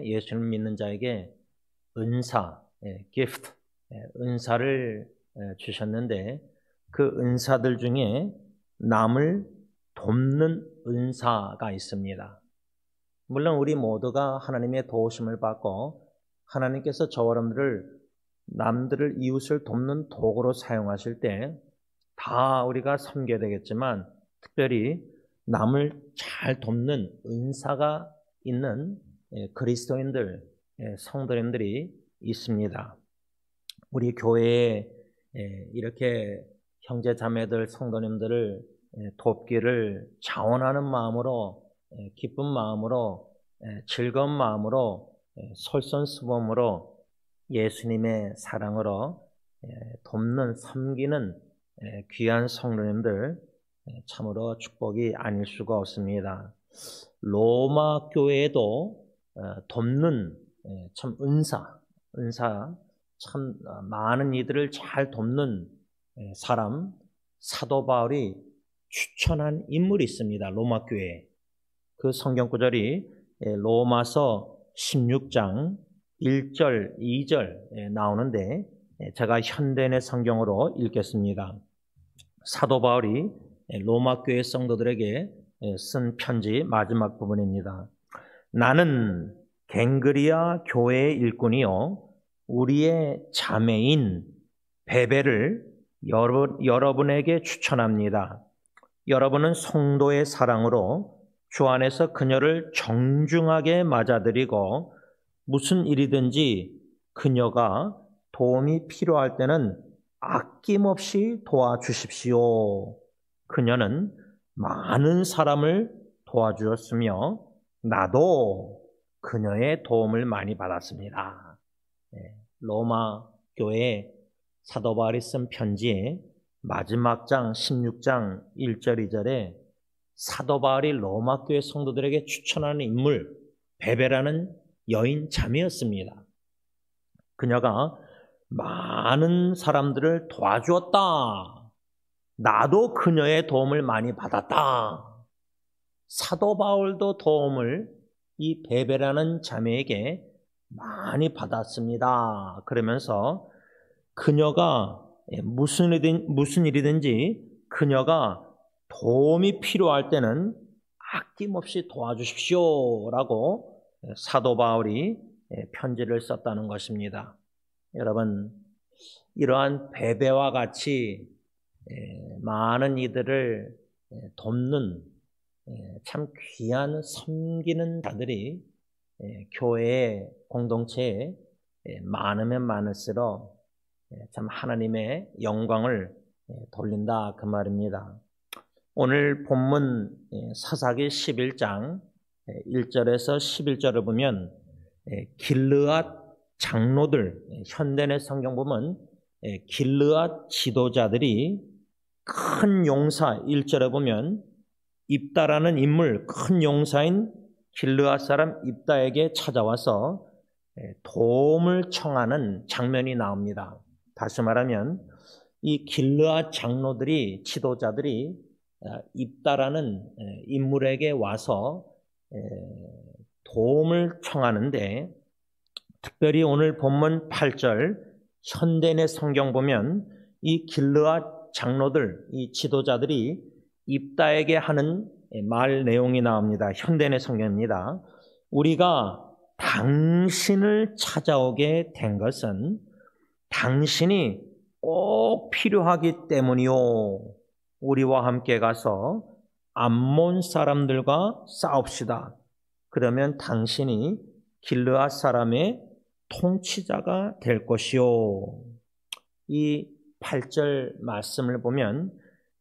예수를 믿는 자에게 은사, gift, 은사를 주셨는데 그 은사들 중에 남을 돕는 은사가 있습니다. 물론 우리 모두가 하나님의 도우심을 받고 하나님께서 저와 여러분들을 남들을 이웃을 돕는 도구로 사용하실 때 다 우리가 섬겨야 되겠지만 특별히 남을 잘 돕는 은사가 있는 그리스도인들, 성도님들이 있습니다. 우리 교회에 이렇게 형제 자매들, 성도님들을 돕기를 자원하는 마음으로, 기쁜 마음으로, 즐거운 마음으로, 솔선수범으로 예수님의 사랑으로 돕는, 섬기는 귀한 성도님들 참으로 축복이 아닐 수가 없습니다. 로마 교회에도 돕는 참 은사 참 많은 이들을 잘 돕는 사람 사도 바울이 추천한 인물이 있습니다. 로마 교회에. 그 성경 구절이 로마서 16장 1절, 2절 나오는데 제가 현대인의 성경으로 읽겠습니다. 사도 바울이 로마 교회 성도들에게 쓴 편지 마지막 부분입니다. 나는 갱그리아 교회의 일꾼이요 우리의 자매인 베베를 여러분에게 추천합니다. 여러분은 성도의 사랑으로 주 안에서 그녀를 정중하게 맞아들이고 무슨 일이든지 그녀가 도움이 필요할 때는 아낌없이 도와주십시오. 그녀는 많은 사람을 도와주었으며 나도 그녀의 도움을 많이 받았습니다. 로마 교회 사도 바울이 쓴 편지의 마지막 장 16장 1절 2절에 사도 바울이 로마 교회 성도들에게 추천하는 인물 베베라는 여인 자매였습니다. 그녀가 많은 사람들을 도와주었다. 나도 그녀의 도움을 많이 받았다. 사도 바울도 도움을 이 베베라는 자매에게 많이 받았습니다. 그러면서 그녀가 무슨 일이든지 그녀가 도움이 필요할 때는 아낌없이 도와주십시오 라고 사도 바울이 편지를 썼다는 것입니다. 여러분, 이러한 베베와 같이 많은 이들을 돕는 참 귀한 섬기는 자들이 교회 공동체에 많으면 많을수록 참 하나님의 영광을 돌린다 그 말입니다. 오늘 본문 사사기 11장 1절에서 11절을 보면 길르앗 장로들, 현대의 성경 보면 길르앗 지도자들이 큰 용사 1절에 보면 입다라는 인물, 큰 용사인 길르앗 사람 입다에게 찾아와서 도움을 청하는 장면이 나옵니다. 다시 말하면 이 길르앗 장로들이, 지도자들이 입다라는 인물에게 와서 도움을 청하는데 특별히 오늘 본문 8절 현대인의 성경 보면 이 길르앗 장로들, 이 지도자들이 입다에게 하는 말 내용이 나옵니다. 현대인의 성경입니다. 우리가 당신을 찾아오게 된 것은 당신이 꼭 필요하기 때문이요. 우리와 함께 가서 암몬 사람들과 싸웁시다. 그러면 당신이 길르앗 사람의 통치자가 될 것이요. 이 8절 말씀을 보면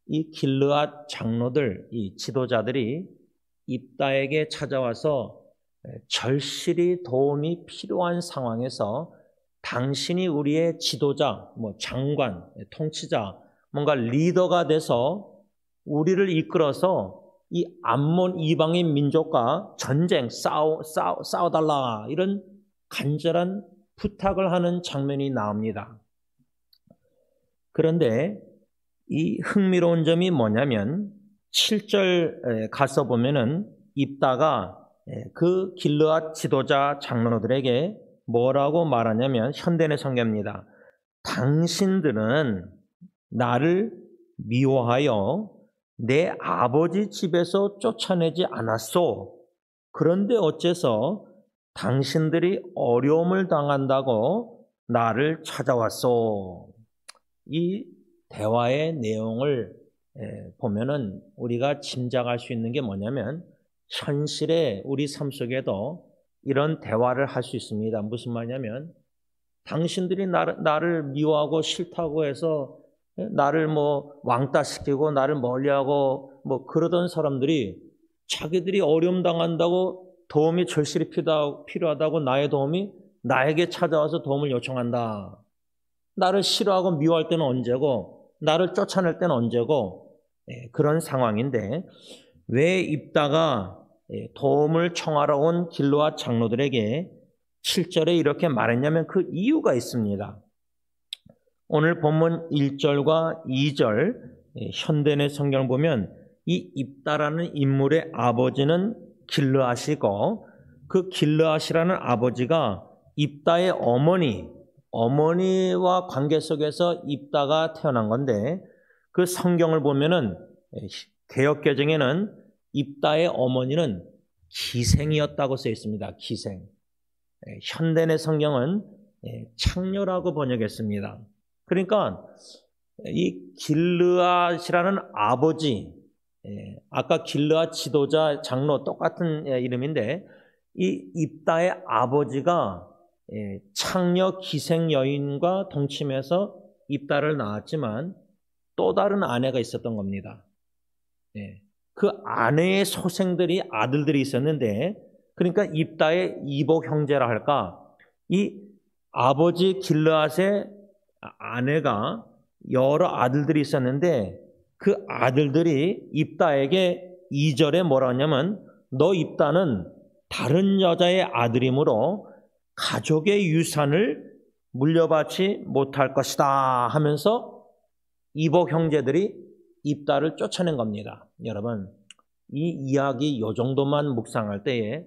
이 길르앗 장로들, 이 지도자들이 입다에게 찾아와서 절실히 도움이 필요한 상황에서 당신이 우리의 지도자, 장관, 통치자, 뭔가 리더가 돼서 우리를 이끌어서 이 암몬 이방인 민족과 전쟁 싸워달라 이런 간절한 부탁을 하는 장면이 나옵니다. 그런데 이 흥미로운 점이 뭐냐면 7절 가서 보면은 입다가 그 길르앗 지도자 장로들에게 뭐라고 말하냐면 현대의 성경입니다. 당신들은 나를 미워하여 내 아버지 집에서 쫓아내지 않았소. 그런데 어째서 당신들이 어려움을 당한다고 나를 찾아왔소. 이 대화의 내용을 보면은 우리가 짐작할 수 있는 게 뭐냐면 현실의 우리 삶 속에도 이런 대화를 할 수 있습니다. 무슨 말이냐면 당신들이 나를 미워하고 싫다고 해서 나를 왕따시키고 나를 멀리하고 그러던 사람들이 자기들이 어려움 당한다고 도움이 절실히 필요하다고 나의 도움이 나에게 찾아와서 도움을 요청한다. 나를 싫어하고 미워할 때는 언제고 나를 쫓아낼 때는 언제고 그런 상황인데 왜 입다가 도움을 청하러 온 길르앗 장로들에게 7절에 이렇게 말했냐면 그 이유가 있습니다. 오늘 본문 1절과 2절 현대의 성경을 보면 이 입다라는 인물의 아버지는 길르앗이고 그 길르앗이라는 아버지가 입다의 어머니와 관계 속에서 입다가 태어난 건데 그 성경을 보면은 개역개정에는 입다의 어머니는 기생이었다고 쓰여 있습니다. 기생. 현대의 성경은 창녀라고 번역했습니다. 그러니까 이 길르앗이라는 아버지, 아까 길르앗 지도자 장로 똑같은 이름인데 이 입다의 아버지가 창녀 기생 여인과 동침해서 입다를 낳았지만 또 다른 아내가 있었던 겁니다. 그 아내의 소생들이 아들들이 있었는데 그러니까 입다의 이복 형제라 할까 이 아버지 길르앗의 아내가 여러 아들들이 있었는데 그 아들들이 입다에게 2절에 뭐라 하냐면 너 입다는 다른 여자의 아들이므로 가족의 유산을 물려받지 못할 것이다 하면서 이복 형제들이 입다를 쫓아낸 겁니다. 여러분 이 이야기 요 정도만 묵상할 때에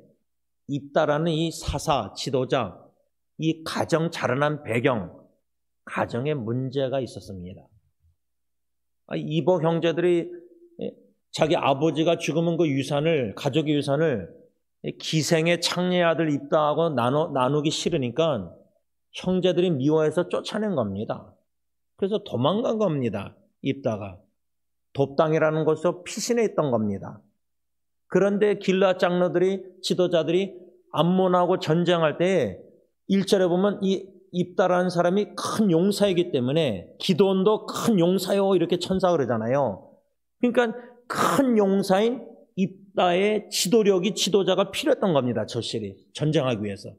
입다라는 이 사사, 지도자, 이 가정 자라난 배경, 가정에 문제가 있었습니다. 이복 형제들이 자기 아버지가 죽으면 그 유산을, 가족의 유산을 기생의 창녀의 아들 입다하고 나누기 싫으니까 형제들이 미워해서 쫓아낸 겁니다. 그래서 도망간 겁니다. 입다가. 돕당이라는 곳에서 피신해 있던 겁니다. 그런데 길르앗 장로들이 지도자들이 암몬하고 전쟁할 때 1절에 보면 이 입다라는 사람이 큰 용사이기 때문에 기드온도 큰 용사요 이렇게 천사 그러잖아요. 그러니까 큰 용사인 입다의 지도력이 지도자가 필요했던 겁니다. 절실히 전쟁하기 위해서.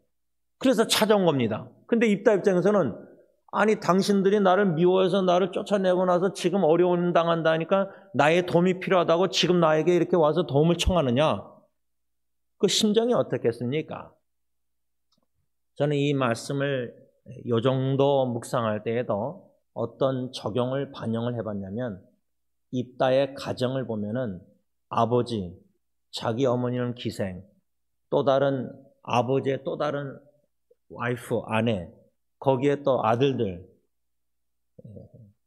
그래서 찾아온 겁니다. 근데 입다 입장에서는 아니 당신들이 나를 미워해서 나를 쫓아내고 나서 지금 어려움 당한다니까 나의 도움이 필요하다고 지금 나에게 이렇게 와서 도움을 청하느냐? 그 심정이 어떻겠습니까? 저는 이 말씀을 요 정도 묵상할 때에도 어떤 적용을 반영을 해봤냐면 입다의 가정을 보면은 아버지, 자기 어머니는 기생, 또 다른 아버지의 또 다른 와이프, 아내, 거기에 또 아들들,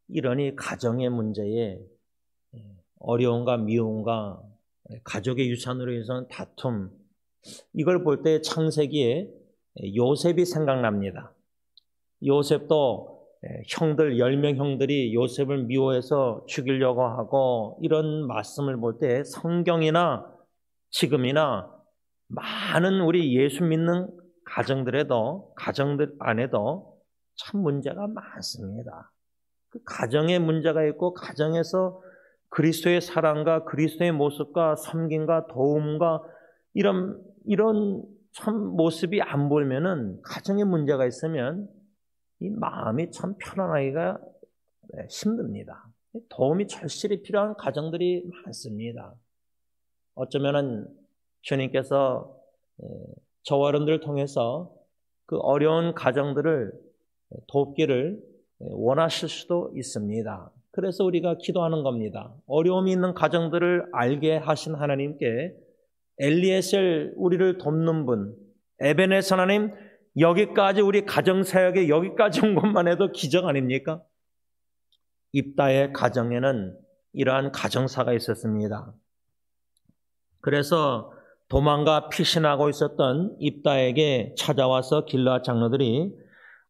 이러니 가정의 문제에 어려움과 미움과 가족의 유산으로 인해서 다툼, 이걸 볼 때 창세기에 요셉이 생각납니다. 요셉도 형들 10명 형들이 요셉을 미워해서 죽이려고 하고 이런 말씀을 볼 때 성경이나 지금이나 많은 우리 예수 믿는 가정들 안에도 참 문제가 많습니다. 그 가정에 문제가 있고 가정에서 그리스도의 사랑과 그리스도의 모습과 섬김과 도움과 이런 참 모습이 안 보이면은 가정에 문제가 있으면 이 마음이 참 편안하기가 힘듭니다. 도움이 절실히 필요한 가정들이 많습니다. 어쩌면은 주님께서 저와 여러분들을 통해서 그 어려운 가정들을 돕기를 원하실 수도 있습니다. 그래서 우리가 기도하는 겁니다. 어려움이 있는 가정들을 알게 하신 하나님께 엘리에셀 우리를 돕는 분, 에베네스 하나님 여기까지 우리 가정사역에 여기까지 온 것만 해도 기적 아닙니까? 입다의 가정에는 이러한 가정사가 있었습니다. 그래서 도망가 피신하고 있었던 입다에게 찾아와서 길르앗 장로들이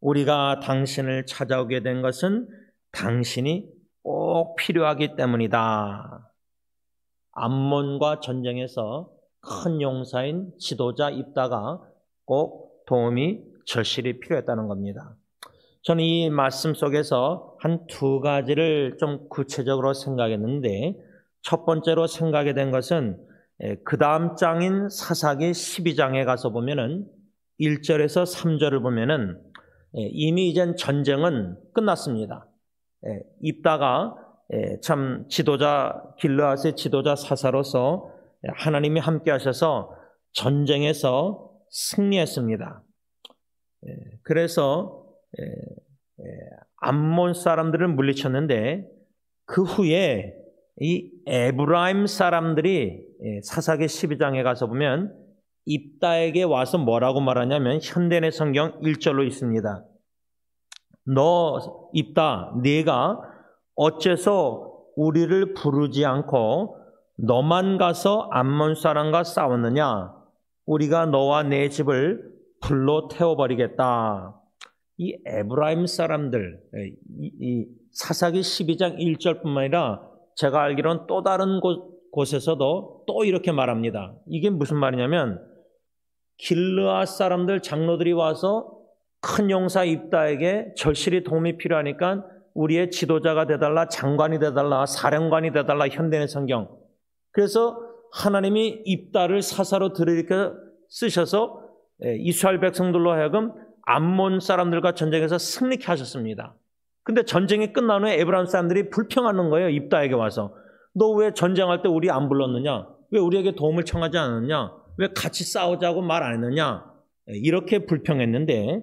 우리가 당신을 찾아오게 된 것은 당신이 꼭 필요하기 때문이다. 암몬과 전쟁에서 큰 용사인 지도자 입다가 꼭 도움이 절실히 필요했다는 겁니다. 저는 이 말씀 속에서 한 두 가지를 좀 구체적으로 생각했는데, 첫 번째로 생각이 된 것은 그 다음 장인 사사기 12장에 가서 보면은 1절에서 3절을 보면은 이미 이젠 전쟁은 끝났습니다. 입다가 참 지도자, 길르앗의 지도자 사사로서 하나님이 함께 하셔서 전쟁에서 승리했습니다. 그래서 암몬 사람들을 물리쳤는데 그 후에 이 에브라임 사람들이 사사기 12장에 가서 보면 입다에게 와서 뭐라고 말하냐면 현대의 성경 1절로 있습니다. 너 입다, 네가 어째서 우리를 부르지 않고 너만 가서 암몬 사람과 싸웠느냐? 우리가 너와 내 집을 불로 태워버리겠다. 이 에브라임 사람들, 이 사사기 12장 1절뿐만 아니라 제가 알기로는 또 다른 곳에서도 또 이렇게 말합니다. 이게 무슨 말이냐면 길르앗 사람들 장로들이 와서 큰 용사 입다에게 절실히 도움이 필요하니까 우리의 지도자가 되달라, 장관이 되달라, 사령관이 되달라, 현대의 성경. 그래서 하나님이 입다를 사사로 들이켜 쓰셔서 이스라엘 백성들로 하여금 암몬 사람들과 전쟁에서 승리케 하셨습니다. 근데 전쟁이 끝난 후에 에브라임 사람들이 불평하는 거예요. 입다에게 와서. 너 왜 전쟁할 때 우리 안 불렀느냐? 왜 우리에게 도움을 청하지 않았느냐? 왜 같이 싸우자고 말 안 했느냐? 이렇게 불평했는데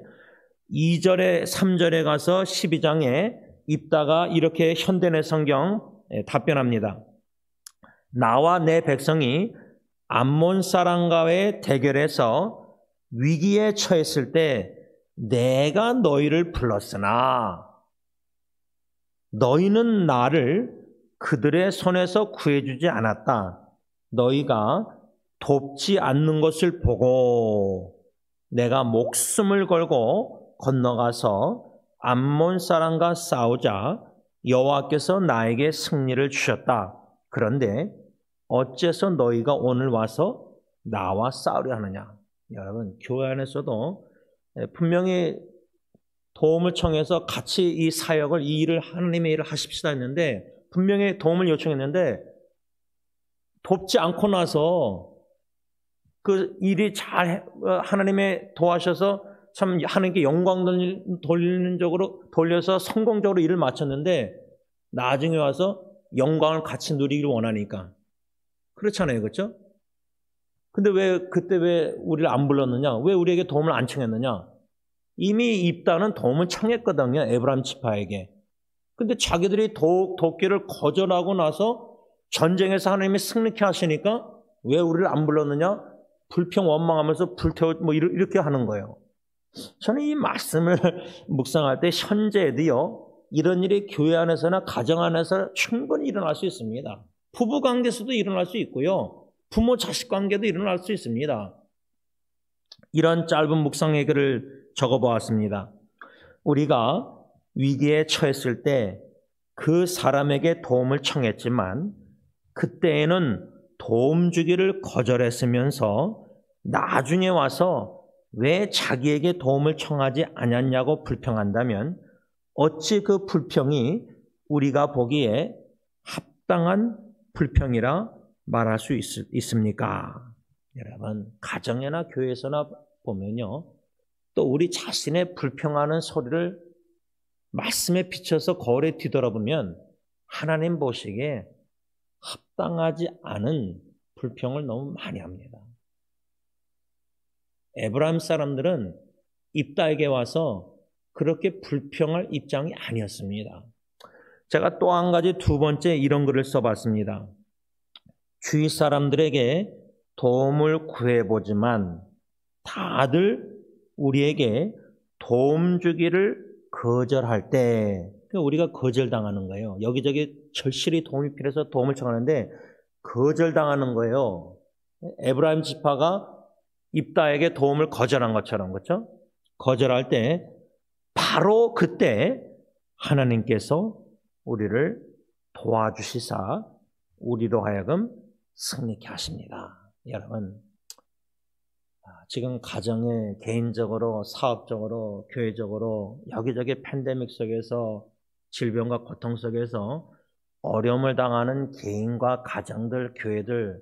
2절에 3절에 가서 12장에 입다가 이렇게 현대의 성경 답변합니다. 나와 내 백성이 암몬 사람과의 대결에서 위기에 처했을 때 내가 너희를 불렀으나 너희는 나를 그들의 손에서 구해주지 않았다. 너희가 돕지 않는 것을 보고 내가 목숨을 걸고 건너가서 암몬 사람과 싸우자 여호와께서 나에게 승리를 주셨다. 그런데 어째서 너희가 오늘 와서 나와 싸우려 하느냐? 여러분, 교회 안에서도 분명히 도움을 청해서 같이 이 사역을, 이 일을, 하나님의 일을 하십시다 했는데 분명히 도움을 요청했는데 돕지 않고 나서 그 일이 잘 하나님의 도와셔서 참 하나님께 영광 돌리는 쪽으로 돌려서 성공적으로 일을 마쳤는데 나중에 와서 영광을 같이 누리기를 원하니까 그렇잖아요. 그렇죠? 근데 그때 왜 우리를 안 불렀느냐? 왜 우리에게 도움을 안 청했느냐? 이미 입다는 도움을 청했거든요. 에브라임 지파에게. 근데 자기들이 돕기를 거절하고 나서 전쟁에서 하나님이 승리케 하시니까 왜 우리를 안 불렀느냐? 불평 원망하면서 불태워 이렇게 하는 거예요. 저는 이 말씀을 묵상할 때 현재에도요, 이런 일이 교회 안에서나 가정 안에서 충분히 일어날 수 있습니다. 부부 관계에서도 일어날 수 있고요. 부모 자식 관계도 일어날 수 있습니다. 이런 짧은 묵상의 글을 적어보았습니다. 우리가 위기에 처했을 때 그 사람에게 도움을 청했지만 그때에는 도움 주기를 거절했으면서 나중에 와서 왜 자기에게 도움을 청하지 않았냐고 불평한다면 어찌 그 불평이 우리가 보기에 합당한 불평이라 말할 수 있습니까? 여러분, 가정이나 교회에서나 보면요, 또 우리 자신의 불평하는 소리를 말씀에 비춰서 거울에 뒤돌아보면 하나님 보시기에 합당하지 않은 불평을 너무 많이 합니다. 에브라임 사람들은 입다에게 와서 그렇게 불평할 입장이 아니었습니다. 제가 또 한 가지 두 번째 이런 글을 써봤습니다. 주위 사람들에게 도움을 구해보지만 다들 우리에게 도움 주기를 거절할 때, 우리가 거절당하는 거예요. 여기저기 절실히 도움이 필요해서 도움을 청하는데 거절당하는 거예요. 에브라임 지파가 입다에게 도움을 거절한 것처럼, 그렇죠? 거절할 때 바로 그때 하나님께서 우리를 도와주시사 우리로 하여금 승리케 하십니다. 여러분, 지금 가정에, 개인적으로, 사업적으로, 교회적으로 여기저기 팬데믹 속에서, 질병과 고통 속에서 어려움을 당하는 개인과 가정들, 교회들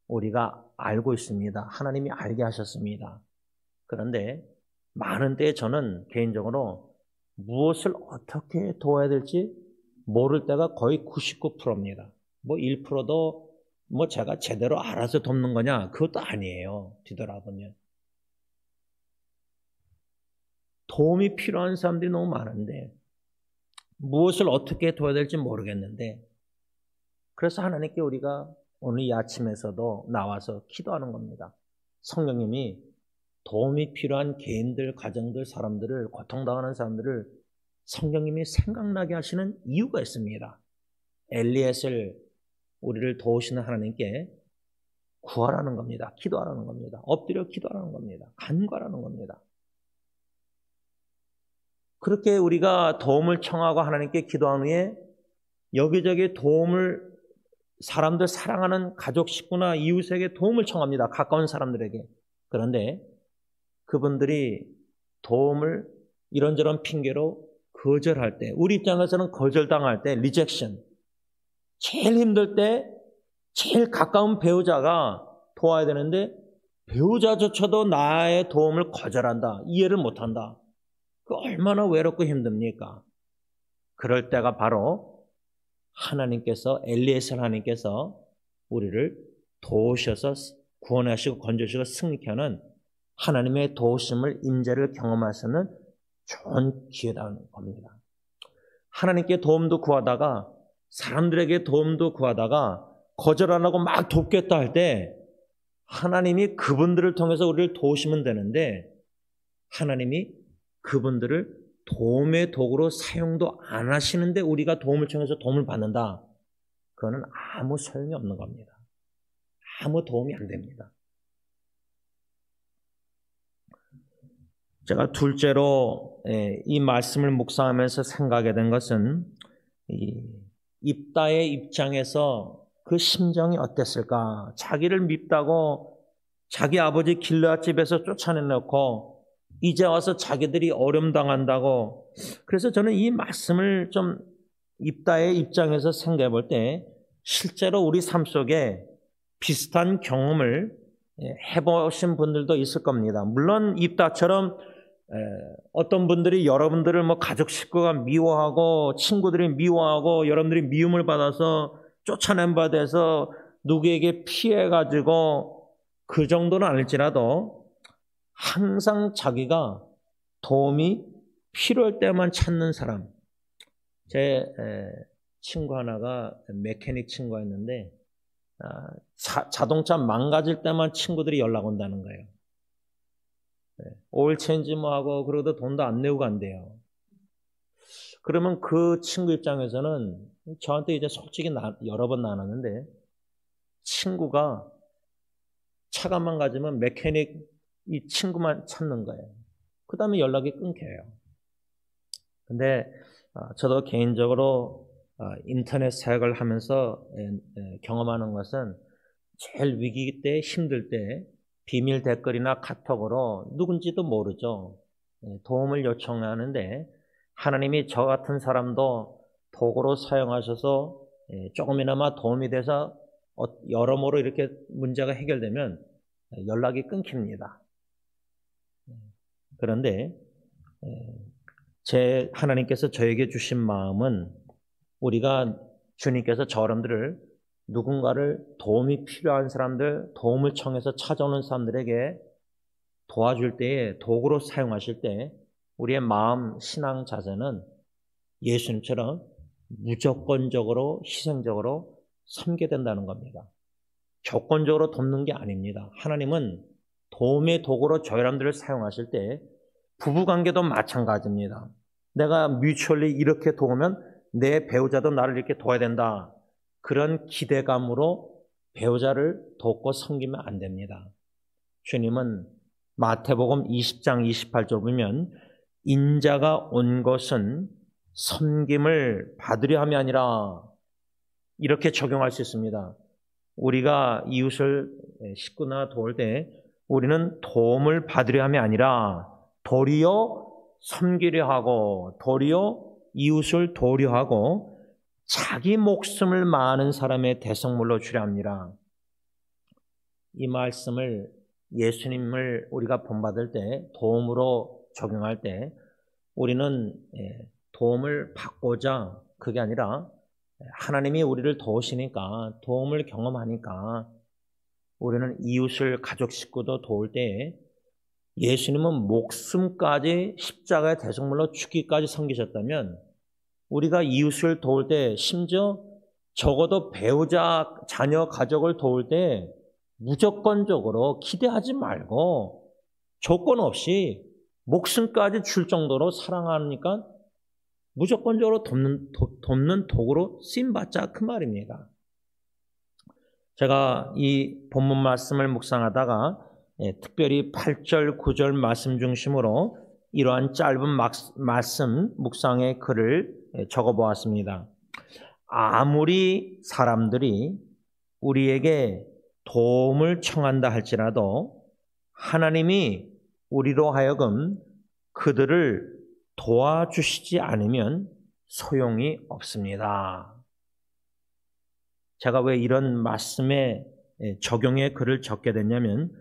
우리가 알고 있습니다. 하나님이 알게 하셨습니다. 그런데 많은 때에 저는 개인적으로 무엇을 어떻게 도와야 될지 모를 때가 거의 99%입니다. 뭐 1%도 뭐 제가 제대로 알아서 돕는 거냐? 그것도 아니에요. 뒤돌아보면. 도움이 필요한 사람들이 너무 많은데 무엇을 어떻게 도와야 될지 모르겠는데, 그래서 하나님께 우리가 오늘 이 아침에서도 나와서 기도하는 겁니다. 성령님이 도움이 필요한 개인들, 가정들, 사람들을, 고통당하는 사람들을 성령님이 생각나게 하시는 이유가 있습니다. 엘리에셀, 우리를 도우시는 하나님께 구하라는 겁니다. 기도하라는 겁니다. 엎드려 기도하라는 겁니다. 간구하라는 겁니다. 그렇게 우리가 도움을 청하고 하나님께 기도한 후에 여기저기 도움을, 사람들 사랑하는 가족, 식구나 이웃에게 도움을 청합니다. 가까운 사람들에게. 그런데 그분들이 도움을 이런저런 핑계로 거절할 때, 우리 입장에서는 거절당할 때, 리젝션, 제일 힘들 때 제일 가까운 배우자가 도와야 되는데 배우자조차도 나의 도움을 거절한다, 이해를 못한다. 그 얼마나 외롭고 힘듭니까? 그럴 때가 바로 하나님께서, 엘리에셀 하나님께서 우리를 도우셔서 구원하시고 건져주시고 승리케 하는 하나님의 도우심을, 임재를 경험할 수 있는 좋은 기회라는 겁니다. 하나님께 도움도 구하다가, 사람들에게 도움도 구하다가 거절 안 하고 막 돕겠다 할 때 하나님이 그분들을 통해서 우리를 도우시면 되는데, 하나님이 그분들을 도움의 도구로 사용도 안 하시는데 우리가 도움을 청해서 도움을 받는다. 그거는 아무 소용이 없는 겁니다. 아무 도움이 안 됩니다. 제가 둘째로 이 말씀을 묵상하면서 생각하게 된 것은, 입다의 입장에서 그 심정이 어땠을까? 자기를 밉다고 자기 아버지 길르앗 집에서 쫓아내놓고 이제 와서 자기들이 어려움 당한다고. 그래서 저는 이 말씀을 좀 입다의 입장에서 생각해 볼 때 실제로 우리 삶 속에 비슷한 경험을 해보신 분들도 있을 겁니다. 물론 입다처럼 어떤 분들이 여러분들을 뭐 가족 식구가 미워하고 친구들이 미워하고 여러분들이 미움을 받아서 쫓아낸 바 돼서 누구에게 피해가지고 그 정도는 아닐지라도 항상 자기가 도움이 필요할 때만 찾는 사람. 제 친구 하나가 메케닉 친구가 있는데 자동차 망가질 때만 친구들이 연락 온다는 거예요. 오일 체인지 뭐 하고 그러고도 돈도 안 내고 간대요. 그러면 그 친구 입장에서는 저한테 이제 솔직히 여러 번 나눴는데, 친구가 차가 망가지면 메케닉 이 친구만 찾는 거예요. 그 다음에 연락이 끊겨요. 근데 저도 개인적으로 인터넷 사역을 하면서 경험하는 것은, 제일 위기 때, 힘들 때 비밀 댓글이나 카톡으로 누군지도 모르죠. 도움을 요청하는데 하나님이 저 같은 사람도 도구로 사용하셔서 조금이나마 도움이 돼서 여러모로 이렇게 문제가 해결되면 연락이 끊깁니다. 그런데 하나님께서 저에게 주신 마음은, 우리가 주님께서 저 사람들을, 누군가를 도움이 필요한 사람들, 도움을 청해서 찾아오는 사람들에게 도와줄 때에, 도구로 사용하실 때 우리의 마음, 신앙 자세는 예수님처럼 무조건적으로 희생적으로 섬겨야 된다는 겁니다. 조건적으로 돕는 게 아닙니다. 하나님은 도움의 도구로 저 사람들을 사용하실 때 부부관계도 마찬가지입니다. 내가 뮤추얼리 이렇게 도우면 내 배우자도 나를 이렇게 도와야 된다. 그런 기대감으로 배우자를 돕고 섬기면 안 됩니다. 주님은 마태복음 20장 28절 보면 인자가 온 것은 섬김을 받으려 함이 아니라 이렇게 적용할 수 있습니다. 우리가 이웃을 식구나 도울 때 우리는 도움을 받으려 함이 아니라 도리어 섬기려 하고 도리어 이웃을 도우려 하고 자기 목숨을 많은 사람의 대성물로 주려 합니다. 이 말씀을 예수님을 우리가 본받을 때 도움으로 적용할 때 우리는 도움을 받고자 그게 아니라 하나님이 우리를 도우시니까 도움을 경험하니까 우리는 이웃을 가족 식구도 도울 때 예수님은 목숨까지 십자가의 대속물로 죽기까지 섬기셨다면 우리가 이웃을 도울 때 심지어 적어도 배우자, 자녀, 가족을 도울 때 무조건적으로 기대하지 말고 조건 없이 목숨까지 줄 정도로 사랑하니까 무조건적으로 돕는 도구로 쓰임받자 그 말입니다. 제가 이 본문 말씀을 묵상하다가 특별히 8절, 9절 말씀 중심으로 이러한 짧은 말씀 묵상의 글을 적어보았습니다. 아무리 사람들이 우리에게 도움을 청한다 할지라도 하나님이 우리로 하여금 그들을 도와주시지 않으면 소용이 없습니다. 제가 왜 이런 말씀에 적용의 글을 적게 됐냐면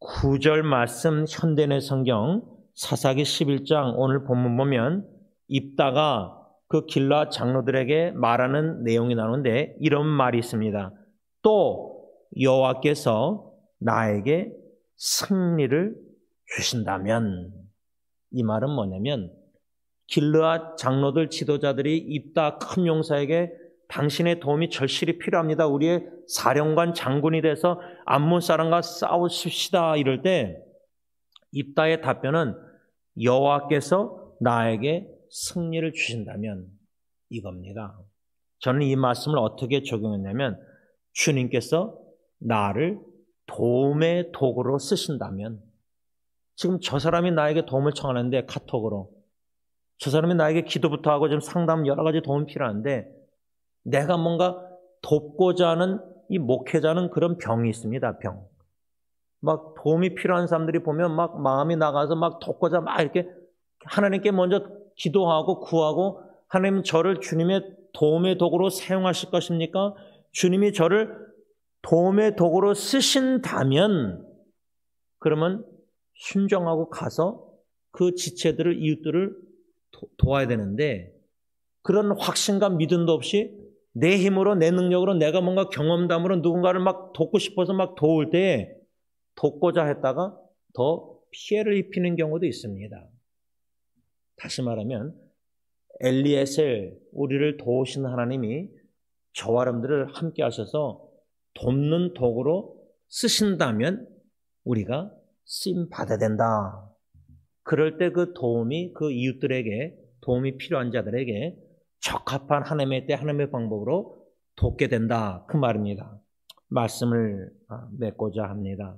9절 말씀 현대내 성경 사사기 11장 오늘 본문 보면 입다가 그 길르앗 장로들에게 말하는 내용이 나오는데 이런 말이 있습니다. 또 여호와께서 나에게 승리를 주신다면, 이 말은 뭐냐면 길르앗 장로들 지도자들이 입다 큰 용사에게 당신의 도움이 절실히 필요합니다. 우리의 사령관 장군이 돼서 암몬 사람과 싸우십시다 이럴 때 입다의 답변은 여호와께서 나에게 승리를 주신다면 이겁니다. 저는 이 말씀을 어떻게 적용했냐면 주님께서 나를 도움의 도구로 쓰신다면, 지금 저 사람이 나에게 도움을 청하는데 카톡으로 저 사람이 나에게 기도부터 하고 지금 상담 여러 가지 도움이 필요한데 내가 뭔가 돕고자 하는 이 목회자는 그런 병이 있습니다. 병. 막 도움이 필요한 사람들이 보면 막 마음이 나가서 막 돕고자 막 이렇게 하나님께 먼저 기도하고 구하고 하나님 저를 주님의 도움의 도구로 사용하실 것입니까? 주님이 저를 도움의 도구로 쓰신다면 그러면 순종하고 가서 그 지체들을 이웃들을 도와야 되는데 그런 확신과 믿음도 없이 내 힘으로 내 능력으로 내가 뭔가 경험담으로 누군가를 막 돕고 싶어서 막 도울 때 돕고자 했다가 더 피해를 입히는 경우도 있습니다. 다시 말하면 엘리에셀 우리를 도우신 하나님이 저와 여러분들을 함께 하셔서 돕는 도구로 쓰신다면 우리가 쓰임 받아야 된다. 그럴 때 그 도움이 그 이웃들에게 도움이 필요한 자들에게 적합한 하나님의 때 하나님의 방법으로 돕게 된다. 그 말입니다. 말씀을 맺고자 합니다.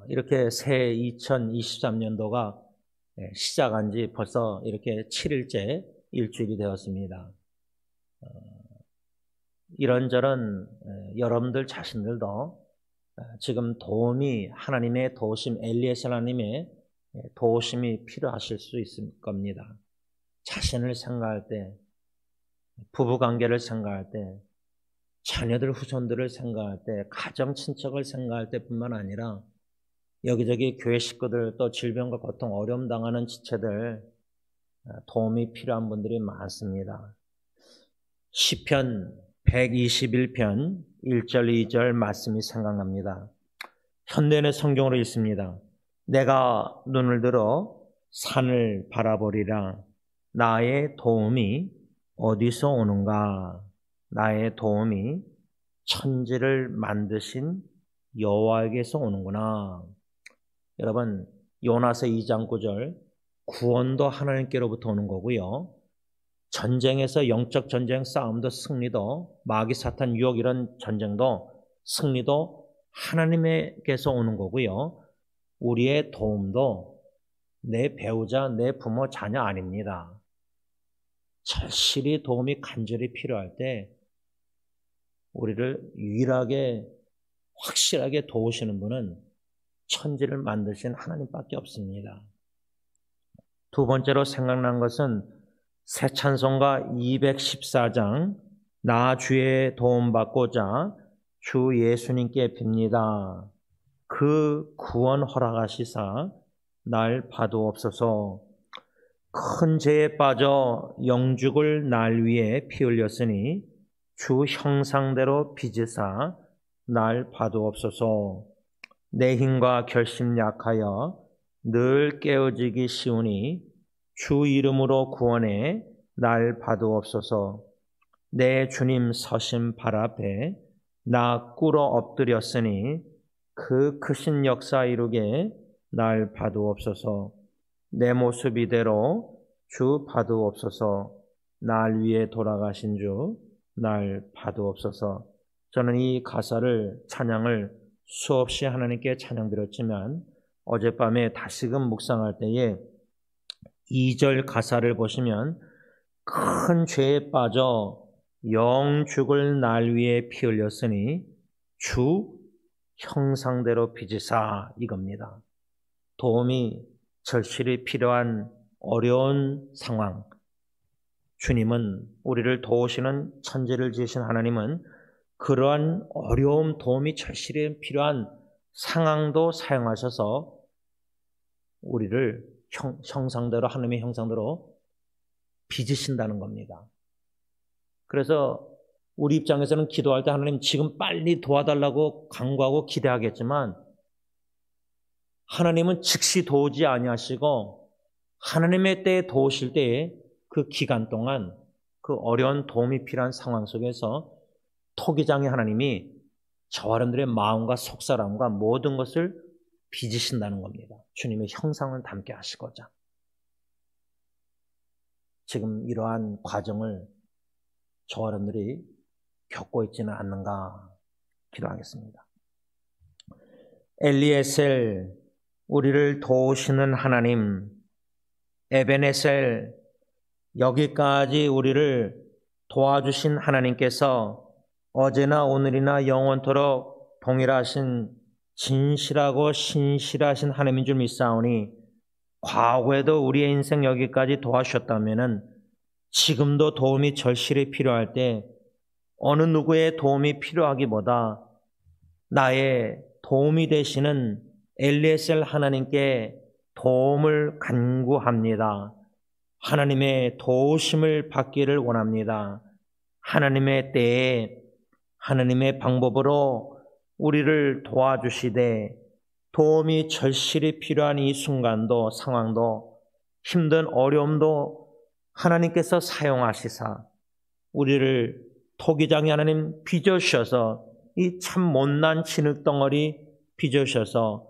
이렇게 새 2023년도가 시작한 지 벌써 이렇게 7일째 일주일이 되었습니다. 이런저런 여러분들 자신들도 지금 도움이 하나님의 도우심, 엘리에셀 하나님의 도우심이 필요하실 수 있을 겁니다. 자신을 생각할 때, 부부관계를 생각할 때, 자녀들 후손들을 생각할 때, 가정 친척을 생각할 때뿐만 아니라 여기저기 교회 식구들 또 질병과 고통, 어려움 당하는 지체들 도움이 필요한 분들이 많습니다. 시편 121편 1절 2절 말씀이 생각납니다. 현대의 성경으로 있습니다. 내가 눈을 들어 산을 바라보리라. 나의 도움이 어디서 오는가? 나의 도움이 천지를 만드신 여호와에게서 오는구나. 여러분, 요나서 2장 9절, 구원도 하나님께로부터 오는 거고요. 전쟁에서 영적 전쟁, 싸움도 승리도, 마귀 사탄 유혹 이런 전쟁도 승리도 하나님에게서 오는 거고요. 우리의 도움도 내 배우자, 내 부모, 자녀 아닙니다. 절실히 도움이 간절히 필요할 때 우리를 유일하게 확실하게 도우시는 분은 천지를 만드신 하나님밖에 없습니다. 두 번째로 생각난 것은 새 찬송가 214장, 나 주의 도움받고자 주 예수님께 빕니다. 그 구원 허락하시사 날 봐두옵소서. 큰 죄에 빠져 영죽을 날 위해 피 흘렸으니 주 형상대로 빚으사 날 봐두옵소서. 내 힘과 결심 약하여 늘 깨어지기 쉬우니 주 이름으로 구원해 날 봐두옵소서. 내 주님 서신 발 앞에 나 꿇어 엎드렸으니 그 크신 역사 이루게 날 봐두옵소서. 내 모습 이대로 주 봐두옵소서. 날 위해 돌아가신 주 날 봐두옵소서. 저는 이 가사를, 찬양을 수없이 하나님께 찬양드렸지만 어젯밤에 다시금 묵상할 때에 2절 가사를 보시면 큰 죄에 빠져 영죽을 날 위해 피 흘렸으니 주 형상대로 빚으사, 이겁니다. 도움이 절실히 필요한 어려운 상황, 주님은, 우리를 도우시는 천지를 지으신 하나님은 그러한 어려움, 도움이 절실히 필요한 상황도 사용하셔서 우리를 형상대로, 하나님의 형상대로 빚으신다는 겁니다. 그래서 우리 입장에서는 기도할 때 하나님 지금 빨리 도와달라고 간구하고 기대하겠지만 하나님은 즉시 도우지 아니하시고 하나님의 때에 도우실 때에 그 기간 동안 그 어려운 도움이 필요한 상황 속에서 토기장의 하나님이 저와 여러분들의 마음과 속사람과 모든 것을 빚으신다는 겁니다. 주님의 형상을 담게 하시고자. 지금 이러한 과정을 저와 여러분들이 겪고 있지는 않는가 기도하겠습니다. 엘리에셀, 우리를 도우시는 하나님, 에베네셀, 여기까지 우리를 도와주신 하나님께서 어제나 오늘이나 영원토록 동일하신 진실하고 신실하신 하나님인 줄 믿사오니 과거에도 우리의 인생 여기까지 도와주셨다면 지금도 도움이 절실히 필요할 때 어느 누구의 도움이 필요하기보다 나의 도움이 되시는 엘리에셀 하나님께 도움을 간구합니다. 하나님의 도우심을 받기를 원합니다. 하나님의 때에 하나님의 방법으로 우리를 도와주시되 도움이 절실히 필요한 이 순간도, 상황도, 힘든 어려움도 하나님께서 사용하시사 우리를 토기장의 하나님 빚어주셔서 이 참 못난 진흙덩어리 빚어주셔서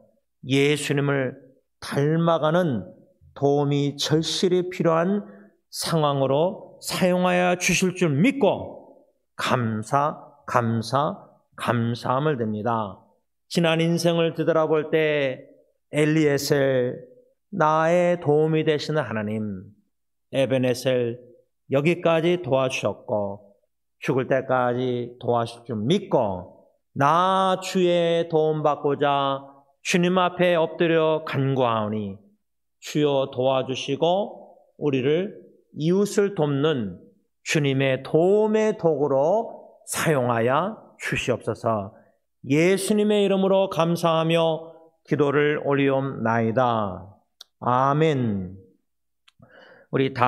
예수님을 닮아가는 도움이 절실히 필요한 상황으로 사용하여 주실 줄 믿고 감사함을 드립니다. 지난 인생을 되돌아볼 때 엘리에셀, 나의 도움이 되시는 하나님, 에베네셀, 여기까지 도와주셨고 죽을 때까지 도와주실 줄 믿고 나 주의 도움받고자 주님 앞에 엎드려 간구하오니 주여 도와주시고 우리를 이웃을 돕는 주님의 도움의 도구로 사용하여 주시옵소서. 예수님의 이름으로 감사하며 기도를 올리옵나이다. 아멘. 우리 다